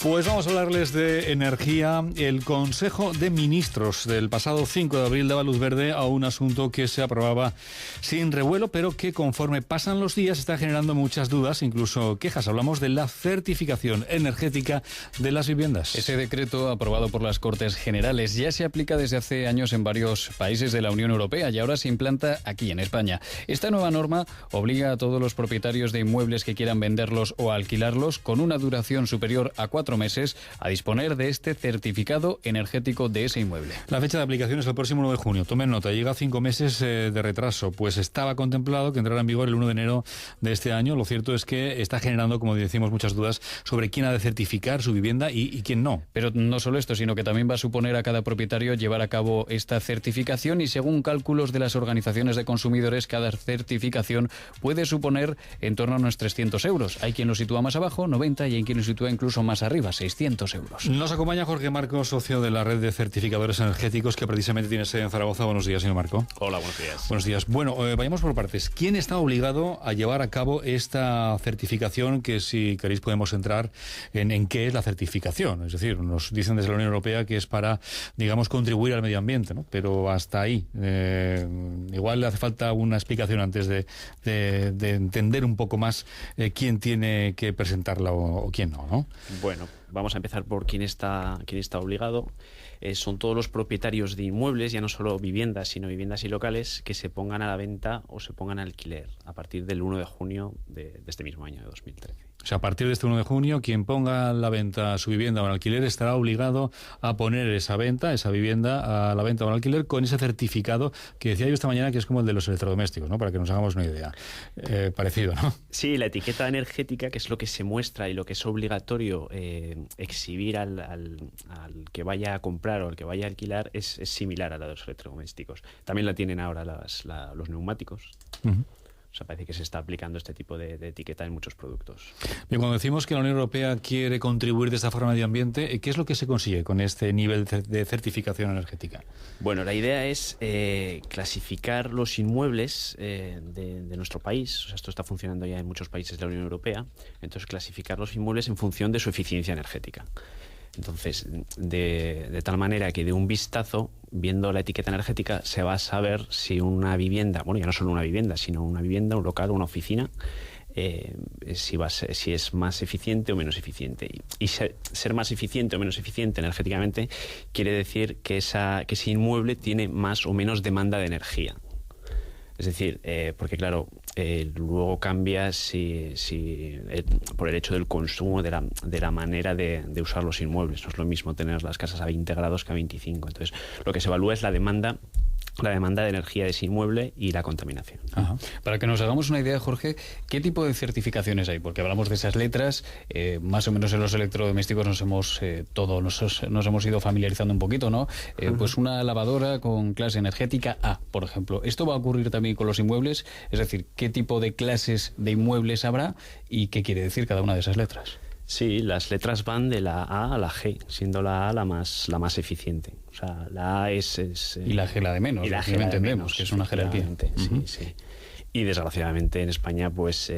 Pues vamos a hablarles de energía. El Consejo de Ministros del pasado 5 de abril daba luz verde a un asunto que se aprobaba sin revuelo, pero que conforme pasan los días está generando muchas dudas, incluso quejas. Hablamos de la certificación energética de las viviendas. Ese decreto, aprobado por las Cortes Generales, ya se aplica desde hace años en varios países de la Unión Europea y ahora se implanta aquí en España. Esta nueva norma obliga a todos los propietarios de inmuebles que quieran venderlos o alquilarlos con una duración superior a 4 meses a disponer de este certificado energético de ese inmueble. La fecha de aplicación es el próximo 1 de junio. Tomen nota, llega 5 meses de retraso. Pues estaba contemplado que entrara en vigor el 1 de enero de este año. Lo cierto es que está generando, como decimos, muchas dudas sobre quién ha de certificar su vivienda y quién no. Pero no solo esto, sino que también va a suponer a cada propietario llevar a cabo esta certificación y según cálculos de las organizaciones de consumidores, cada certificación puede suponer en torno a unos 300 euros. Hay quien lo sitúa más abajo, 90, y hay quien lo sitúa incluso más arriba, 600 euros. Nos acompaña Jorge Marco, socio de la red de certificadores energéticos que precisamente tiene sede en Zaragoza. Buenos días, señor Marco. Hola, buenos días. Buenos días. Bueno, vayamos por partes. ¿Quién está obligado a llevar a cabo esta certificación? Que si queréis podemos entrar en qué es la certificación. Es decir, nos dicen desde la Unión Europea que es para, digamos, contribuir al medio ambiente, ¿no? Pero hasta ahí. Igual le hace falta una explicación antes de entender un poco más quién tiene que presentarla o quién no, ¿no? Bueno, vamos a empezar por quién está obligado. Son todos los propietarios de inmuebles, ya no solo viviendas, sino viviendas y locales, que se pongan a la venta o se pongan a alquiler a partir del 1 de junio de este mismo año, de 2013. O sea, a partir de este 1 de junio, quien ponga a la venta su vivienda o en alquiler estará obligado a poner esa vivienda a la venta o en alquiler con ese certificado que decía yo esta mañana que es como el de los electrodomésticos, ¿no? Para que nos hagamos una idea. Parecido, ¿no? Sí, la etiqueta energética, que es lo que se muestra y lo que es obligatorio exhibir al que vaya a comprar o al que vaya a alquilar, es similar a la de los electrodomésticos. También la tienen ahora los neumáticos. Uh-huh. O sea, parece que se está aplicando este tipo de etiqueta en muchos productos. Bien, cuando decimos que la Unión Europea quiere contribuir de esta forma al medio ambiente, ¿qué es lo que se consigue con este nivel de certificación energética? Bueno, la idea es clasificar los inmuebles de nuestro país. O sea, esto está funcionando ya en muchos países de la Unión Europea. Entonces, clasificar los inmuebles en función de su eficiencia energética. Entonces, de tal manera que de un vistazo, viendo la etiqueta energética, se va a saber si una vivienda, bueno, ya no solo una vivienda, sino una vivienda, un local, una oficina, si es más eficiente o menos eficiente. Y ser más eficiente o menos eficiente energéticamente quiere decir que ese inmueble tiene más o menos demanda de energía. Es decir, porque claro, luego cambia por el hecho del consumo, de la manera de usar los inmuebles. No es lo mismo tener las casas a 20 grados que a 25. Entonces, lo que se evalúa es la demanda de energía de ese inmueble y la contaminación. Ajá. Para que nos hagamos una idea, Jorge, ¿qué tipo de certificaciones hay? Porque hablamos de esas letras, más o menos en los electrodomésticos nos hemos ido familiarizando un poquito, ¿no? Pues una lavadora con clase energética A, por ejemplo. ¿Esto va a ocurrir también con los inmuebles? Es decir, ¿qué tipo de clases de inmuebles habrá y qué quiere decir cada una de esas letras? Sí, las letras van de la A a la G, siendo la A la más eficiente. O sea, la A es y la G la de menos, y la G la entendemos, menos, que es una jerarquía. Uh-huh. Sí. Y desgraciadamente en España, pues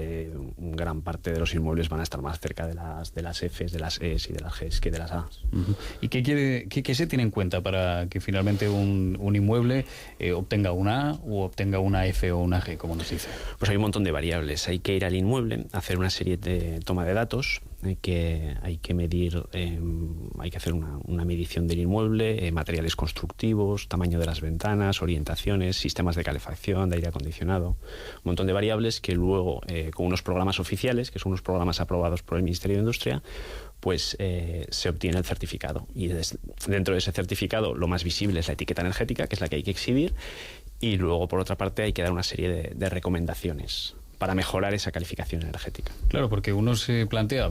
gran parte de los inmuebles van a estar más cerca de las Fs, de las Es y de las Gs que de las A. Uh-huh. ¿Y qué se tiene en cuenta para que finalmente un inmueble obtenga una A o obtenga una F o una G, como nos dice? Pues hay un montón de variables. Hay que ir al inmueble, hacer una serie de toma de datos. Hay que medir, hay que hacer una medición del inmueble, materiales constructivos, tamaño de las ventanas, orientaciones, sistemas de calefacción, de aire acondicionado, un montón de variables que luego, con unos programas oficiales, que son unos programas aprobados por el Ministerio de Industria, pues se obtiene el certificado. Y dentro de ese certificado lo más visible es la etiqueta energética, que es la que hay que exhibir, y luego, por otra parte, hay que dar una serie de recomendaciones para mejorar esa calificación energética. Claro, porque uno se plantea,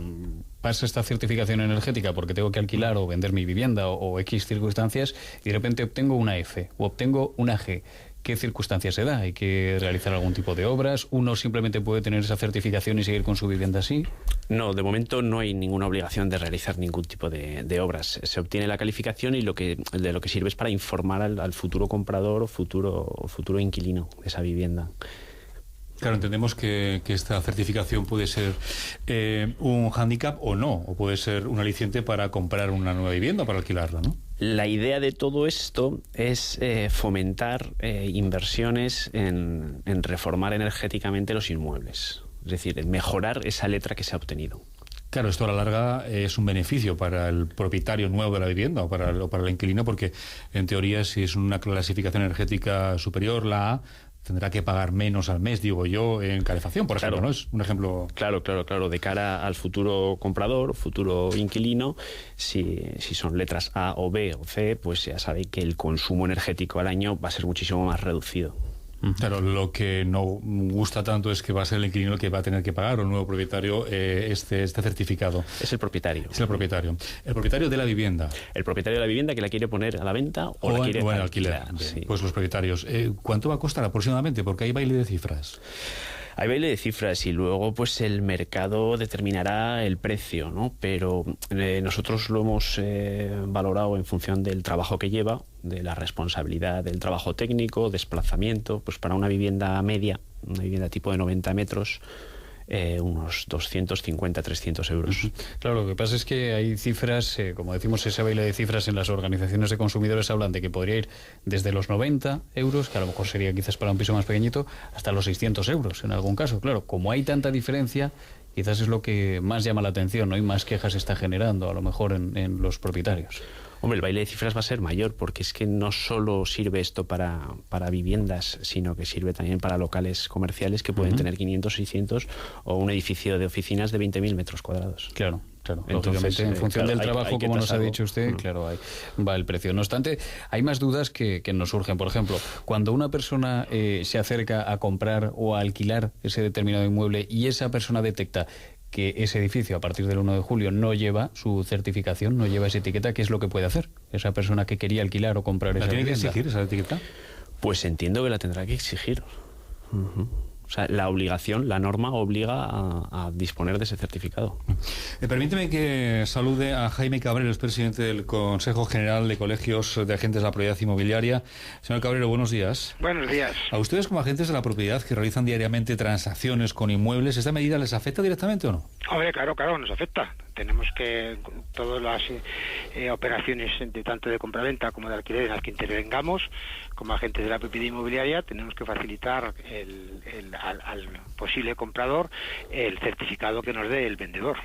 pasa esta certificación energética porque tengo que alquilar o vender mi vivienda o X circunstancias y de repente obtengo una F o obtengo una G. ¿Qué circunstancias se da? ¿Hay que realizar algún tipo de obras? ¿Uno simplemente puede tener esa certificación y seguir con su vivienda así? No, de momento no hay ninguna obligación de realizar ningún tipo de obras. Se obtiene la calificación y de lo que sirve es para informar al futuro comprador o futuro inquilino de esa vivienda. Claro, entendemos que esta certificación puede ser un hándicap o no, o puede ser un aliciente para comprar una nueva vivienda, para alquilarla, ¿no? La idea de todo esto es fomentar inversiones en reformar energéticamente los inmuebles, es decir, en mejorar esa letra que se ha obtenido. Claro, esto a la larga es un beneficio para el propietario nuevo de la vivienda o para el inquilino, porque en teoría si es una clasificación energética superior, la A, tendrá que pagar menos al mes, digo yo, en calefacción, por ejemplo, ¿no? Es un ejemplo... Claro. De cara al futuro comprador, futuro inquilino, si son letras A o B o C, pues ya sabe que el consumo energético al año va a ser muchísimo más reducido. Claro, lo que no gusta tanto es que va a ser el inquilino el que va a tener que pagar, o el nuevo propietario, este certificado. Es el propietario. Es el propietario. El propietario de la vivienda. El propietario de la vivienda que la quiere poner a la venta o la quiere alquilar. Sí. Pues los propietarios. ¿Cuánto va a costar aproximadamente? Porque hay baile de cifras. Hay baile de cifras y luego pues el mercado determinará el precio, ¿no? Pero nosotros lo hemos valorado en función del trabajo que lleva, de la responsabilidad del trabajo técnico, desplazamiento, pues para una vivienda media, una vivienda tipo de 90 metros, unos 250, 300 euros. Claro, lo que pasa es que hay cifras, como decimos, ese baile de cifras en las organizaciones de consumidores hablan de que podría ir desde los 90 euros, que a lo mejor sería quizás para un piso más pequeñito, hasta los 600 euros en algún caso. Claro, como hay tanta diferencia, quizás es lo que más llama la atención, ¿no? Y más quejas está generando a lo mejor en los propietarios. Hombre, el baile de cifras va a ser mayor porque es que no solo sirve esto para viviendas, sino que sirve también para locales comerciales que pueden tener 500, 600 o un edificio de oficinas de 20.000 metros cuadrados. Claro. Entonces, lógicamente, en función del trabajo, como nos ha dicho usted, claro, ahí va el precio. No obstante, hay más dudas que nos surgen. Por ejemplo, cuando una persona se acerca a comprar o a alquilar ese determinado inmueble y esa persona detecta que ese edificio a partir del 1 de julio no lleva su certificación, no lleva esa etiqueta, ¿qué es lo que puede hacer esa persona que quería alquilar o comprar esa vivienda? ¿La tiene que exigir esa etiqueta? Pues entiendo que la tendrá que exigir. O sea, la obligación, la norma obliga a disponer de ese certificado. Permíteme que salude a Jaime Cabrero, es presidente del Consejo General de Colegios de Agentes de la Propiedad Inmobiliaria. Señor Cabrero, buenos días. Buenos días. A ustedes como agentes de la propiedad que realizan diariamente transacciones con inmuebles, ¿esta medida les afecta directamente o no? Hombre, claro, nos afecta. Tenemos que todas las operaciones tanto de compraventa como de alquiler en las que intervengamos como agentes de la propiedad inmobiliaria, tenemos que facilitar al posible comprador el certificado que nos dé el vendedor.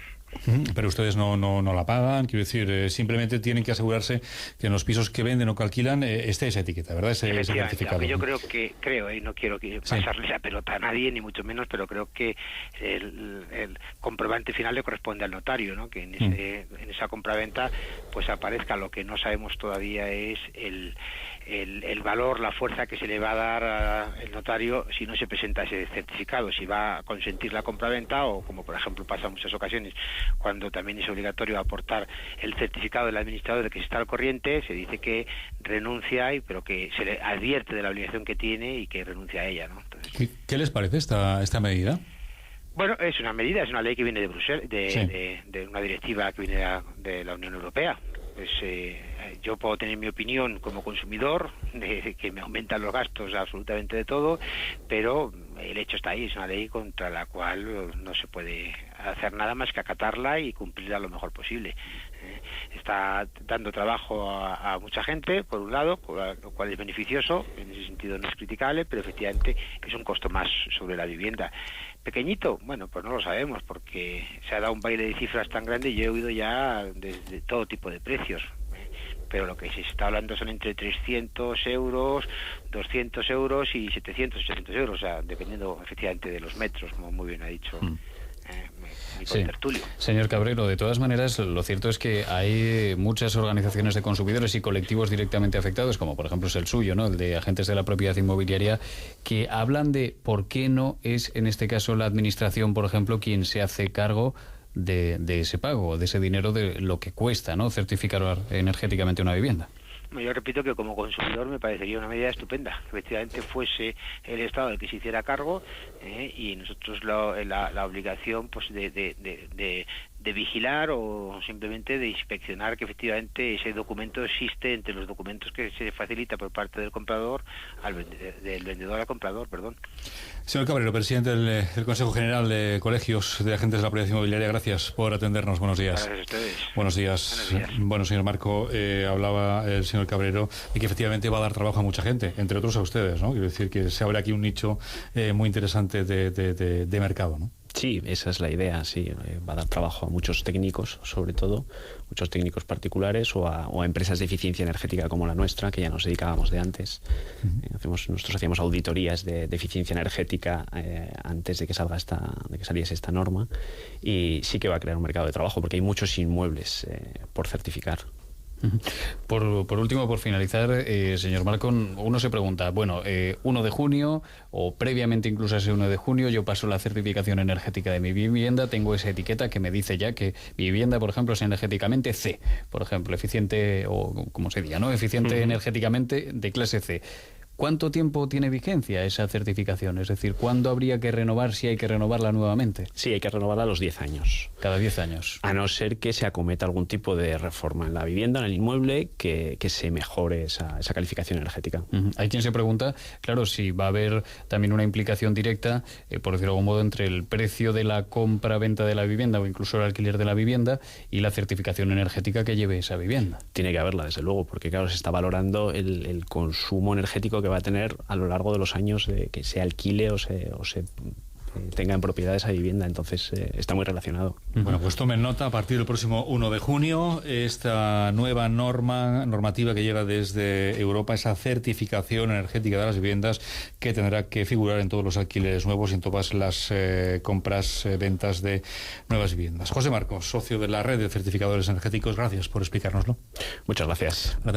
Pero ustedes no la pagan, quiero decir, simplemente tienen que asegurarse que en los pisos que venden o que alquilan esté esa etiqueta, ¿verdad? Ese certificado. Yo creo, y no quiero pasarle la pelota a nadie, ni mucho menos, pero creo que el comprobante final le corresponde al notario, ¿no? Que en esa compraventa pues aparezca. Lo que no sabemos todavía es el valor, la fuerza que se le va a dar al notario si no se presenta ese certificado, si va a consentir la compraventa o, como por ejemplo pasa en muchas ocasiones, cuando también es obligatorio aportar el certificado del administrador de que se está al corriente, se dice que renuncia, pero que se le advierte de la obligación que tiene y que renuncia a ella, ¿no? Entonces, ¿Qué les parece esta medida? Bueno, es una medida, es una ley que viene de Bruselas, de una directiva que viene de la Unión Europea. Pues yo puedo tener mi opinión como consumidor de que me aumentan los gastos absolutamente de todo, pero el hecho está ahí, es una ley contra la cual no se puede hacer nada más que acatarla y cumplirla lo mejor posible. Está dando trabajo a mucha gente, por un lado, lo cual es beneficioso, en ese sentido no es criticable, pero efectivamente es un costo más sobre la vivienda. ¿Pequeñito? Bueno, pues no lo sabemos, porque se ha dado un baile de cifras tan grande y yo he oído ya de todo tipo de precios. Pero lo que se está hablando son entre 300 euros, 200 euros y 700, 800 euros, o sea, dependiendo efectivamente de los metros, como muy bien ha dicho mi contertulio. Señor Cabrero, de todas maneras, lo cierto es que hay muchas organizaciones de consumidores y colectivos directamente afectados, como por ejemplo es el suyo, ¿no?, el de agentes de la propiedad inmobiliaria, que hablan de por qué no es, en este caso, la administración, por ejemplo, quien se hace cargo de ese pago, de ese dinero, de lo que cuesta, ¿no?, certificar energéticamente una vivienda. Yo repito que como consumidor me parecería una medida estupenda, que efectivamente fuese el Estado el que se hiciera cargo y nosotros la obligación pues de vigilar o simplemente de inspeccionar que efectivamente ese documento existe entre los documentos que se facilita por parte del comprador del vendedor al comprador, perdón. Señor Cabrero, presidente del Consejo General de Colegios de Agentes de la Propiedad Inmobiliaria, gracias por atendernos. Buenos días. Gracias a ustedes. Buenos días. Bueno, señor Marco, hablaba el señor Cabrero de que efectivamente va a dar trabajo a mucha gente, entre otros a ustedes, ¿no? Quiero decir que se abre aquí un nicho muy interesante de mercado, ¿no? Sí, esa es la idea, sí. Va a dar trabajo a muchos técnicos, sobre todo, muchos técnicos particulares o a empresas de eficiencia energética como la nuestra, que ya nos dedicábamos de antes. Nosotros hacíamos auditorías de eficiencia energética antes de que saliese esta norma, y sí que va a crear un mercado de trabajo porque hay muchos inmuebles por certificar. Por último, por finalizar, señor Marco, uno se pregunta, bueno, 1 de junio o previamente incluso a ese 1 de junio yo paso la certificación energética de mi vivienda, tengo esa etiqueta que me dice ya que mi vivienda, por ejemplo, es energéticamente C, por ejemplo, eficiente, o como se diga, ¿no? Eficiente energéticamente de clase C. ¿Cuánto tiempo tiene vigencia esa certificación? Es decir, ¿cuándo habría que renovar, si hay que renovarla nuevamente? Sí, hay que renovarla a los 10 años. Cada 10 años. A no ser que se acometa algún tipo de reforma en la vivienda, en el inmueble, que se mejore esa calificación energética. Hay quien se pregunta, claro, si va a haber también una implicación directa, por decirlo de algún modo, entre el precio de la compra-venta de la vivienda o incluso el alquiler de la vivienda y la certificación energética que lleve esa vivienda. Tiene que haberla, desde luego, porque claro, se está valorando el consumo energético que va a tener a lo largo de los años de que se alquile o se tenga en propiedad esa vivienda, entonces está muy relacionado. Bueno, pues tomen nota, a partir del próximo 1 de junio, esta nueva normativa que llega desde Europa, esa certificación energética de las viviendas que tendrá que figurar en todos los alquileres nuevos y en todas las compras, ventas de nuevas viviendas. José Marcos, socio de la red de certificadores energéticos, gracias por explicárnoslo. Muchas gracias. Gracias.